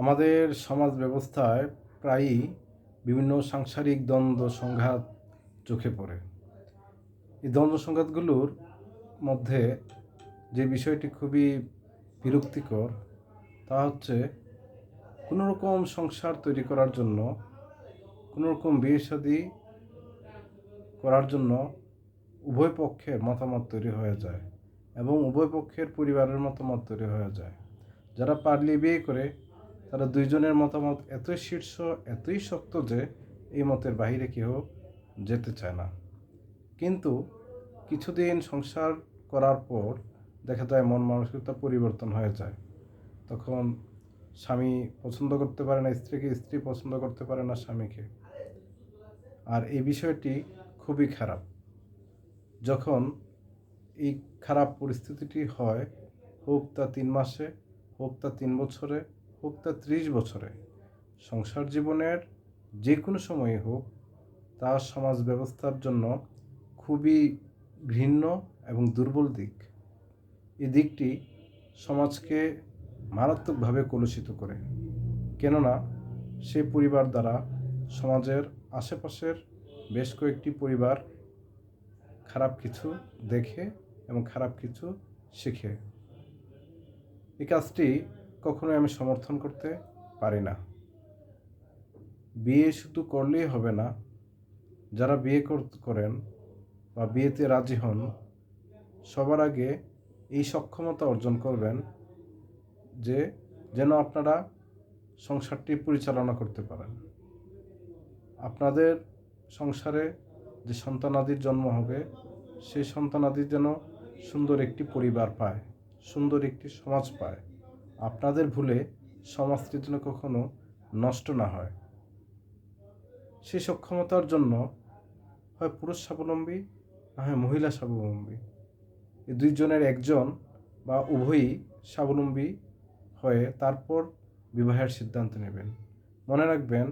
আমাদের সমাজ ব্যবস্থায় প্রায়ই বিভিন্ন সাংসারিক দ্বন্দ্ব সংঘাত চোখে পড়ে। এই দ্বন্দ্ব সংঘাতগুলোর মধ্যে যে বিষয়টি খুবই বিরক্তিকর তা হচ্ছে কোনো রকম সংসার তৈরি করার জন্য, কোনো রকম বিয়ে শাদী করার জন্য উভয় পক্ষের মতামত তৈরি হয়ে যায় এবং উভয় পক্ষের পরিবারের মতামত তৈরি হয়ে যায়। যারা পারলে বিয়ে করে তারা দুইজনের মতামত এতই শীর্ষ, এতই শক্ত যে এই মতের বাহিরে কেউ যেতে চায় না। কিন্তু কিছুদিন সংসার করার পর দেখা যায় মন মানসিকতা পরিবর্তন হয়ে যায়। তখন স্বামী পছন্দ করতে পারে না স্ত্রীকে, স্ত্রী পছন্দ করতে পারে না স্বামীকে। আর এই বিষয়টি খুবই খারাপ। যখন এই খারাপ পরিস্থিতিটি হয়, হোক তা 3 মাসে, হোক তা 3 বছরে, হোক তা 30 বছরে, সংসার জীবনের যে কোনো সময়ই হোক, তা সমাজ ব্যবস্থার জন্য খুবই ঘৃণ্য এবং দুর্বল দিক। এই দিকটি সমাজকে মারাত্মকভাবে কলুষিত করে। কেননা সে পরিবার দ্বারা সমাজের আশেপাশের বেশ কয়েকটি পরিবার খারাপ কিছু দেখে এবং খারাপ কিছু শিখে। এই কাজটি কখনোই আমি সমর্থন করতে পারি না। বিয়ে শুধু করলেই হবে না, যারা বিয়ে করেন বা বিয়েতে রাজি হন, সবার আগে এই সক্ষমতা অর্জন করবেন যে যেন আপনারা সংসারটি পরিচালনা করতে পারেন। আপনাদের সংসারে যে সন্তানাদির জন্ম হবে, সেই সন্তানাদি যেন সুন্দর একটি পরিবার পায়, সুন্দর একটি সমাজ পায়। আপনাদের ভুলে সমাজটি যেন কখনো নষ্ট না হয়। সেই সক্ষমতার জন্য হয় পুরুষ স্বাবলম্বী, না হয় মহিলা স্বাবলম্বী, এই দুইজনের একজন বা উভয়ই স্বাবলম্বী হয়ে তারপর বিবাহের সিদ্ধান্ত নেবেন। মনে রাখবেন,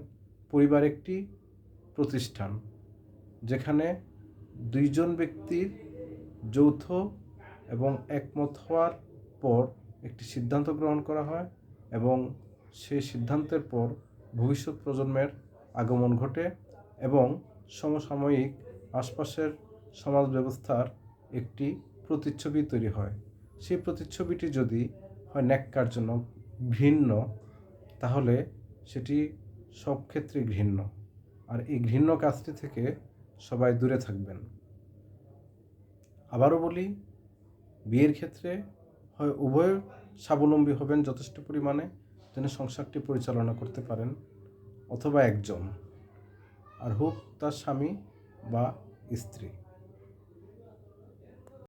পরিবার একটি প্রতিষ্ঠান যেখানে দুইজন ব্যক্তির যৌথ এবং একমত হওয়ার পর একটি সিদ্ধান্ত গ্রহণ করা হয় এবং সেই সিদ্ধান্তের পর ভবিষ্যৎ প্রজন্মের আগমন ঘটে এবং সমসাময়িক আশপাশের সমাজ ব্যবস্থার একটি প্রতিচ্ছবি তৈরি হয়। সেই প্রতিচ্ছবিটি যদি হয় ন্যাক্কারজনক, ঘৃণ্য, তাহলে সেটি সব ক্ষেত্রে ঘৃণ্য। আর এই ঘৃণ্য কাজটি থেকে সবাই দূরে থাকবেন। আবারও বলি, বিয়ের ক্ষেত্রে হয় উভয় স্বাবলম্বী হবেন যথেষ্ট পরিমাণে যেন সংসারটি পরিচালনা করতে পারেন, অথবা একজন, আর হোক তার স্বামী বা স্ত্রী।